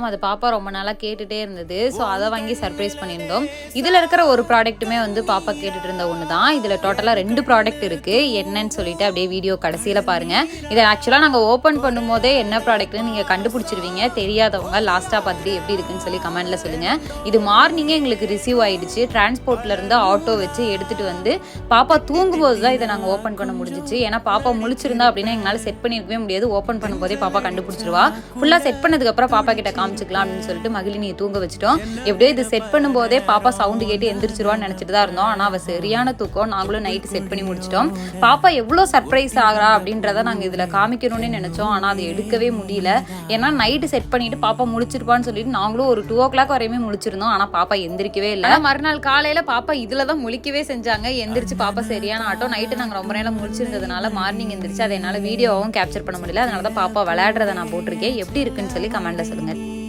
அது பாப்பா ரொம்ப நாளாக கேட்டுகிட்டே இருந்தது. ஸோ அதை வாங்கி சர்ப்ரைஸ் பண்ணியிருந்தோம். இதில் இருக்கிற ஒரு ப்ராடக்ட்டுமே வந்து பாப்பா கேட்டுட்டு இருந்த ஒன்று தான். இதில் டோட்டலாக 2 ப்ராடக்ட் இருக்குது. என்னன்னு சொல்லிட்டு அப்படியே வீடியோ கடைசியில் பாருங்கள். இதை ஆக்சுவலாக நாங்கள் ஓப்பன் பண்ணும்போதே என்ன ப்ராடக்ட்னு நீங்கள் கண்டுபிடிச்சிருவீங்க. தெரியாதவங்க லாஸ்ட்டாக பார்த்துட்டு எப்படி இருக்குன்னு சொல்லி கமெண்ட்டில் சொல்லுங்கள். இது மார்னிங்கே எங்களுக்கு ரிசீவ் ஆகிடுச்சு. டிரான்ஸ்போர்ட்லேருந்து ஆட்டோ வச்சு எடுத்துகிட்டு வந்து பாப்பா தூங்கும்போது தான் இதை நாங்கள் ஓப்பன் பண்ண முடிஞ்சிச்சு. ஏன்னா பாப்பா முழிச்சிருந்தா அப்படின்னா எங்களால் செட் பண்ணியிருக்கவே முடியாது. ஓப்பன் பண்ணும்போதே பாப்பா கண்டுபிடிச்சிருவா. ஃபுல்லாக செட் பண்ணதுக்கப்புறம் பாப்பா கிட்ட காமிச்சிக்கலாம் அப்படின்னு சொல்லிட்டு மகிழினியை தூங்க வச்சுட்டோம். எப்படியோ இது செட் பண்ணும்போதே பாப்பா சவுண்டு கேட்டு எந்திரிச்சிருவான்னு நினைச்சிட்டு தான் இருந்தோம். ஆனால் அவள் சரியான தூக்கம். நாங்களும் நைட்டு செட் பண்ணி முடிச்சிட்டோம். பாப்பா எவ்வளோ சர்ப்ரைஸ் ஆகிறா அப்படின்றத நாங்கள் இதில் காமிக்கணும்னு நினைச்சோம். ஆனால் அது எடுக்கவே முடியல. ஏன்னா நைட்டு செட் பண்ணிட்டு பாப்பா முழிச்சிருப்பான்னு சொல்லிட்டு நாங்களும் ஒரு 2 o'clock வரையுமே முழிச்சிருந்தோம். ஆனால் பாப்பா எந்திரிக்கவே இல்லை. மறுநாள் காலையில் பாப்பா இதில் தான் முழிக்கவே செஞ்சாங்க. எந்திரிச்சு பாப்பா சரியான ஆட்டோ. நைட்டு நாங்கள் ரொம்ப நேரம் முழிச்சிருந்ததுனால மார்னிங் எந்திரிச்சு அதை என்னால் வீடியோவும் கேப்சர் பண்ண முடியல. அதனால தான் பாப்பா விளையாடுறதை நான் போட்டிருக்கேன். எப்படி இருக்குன்னு சொல்லி கமெண்ட்ல சொல்லுங்க.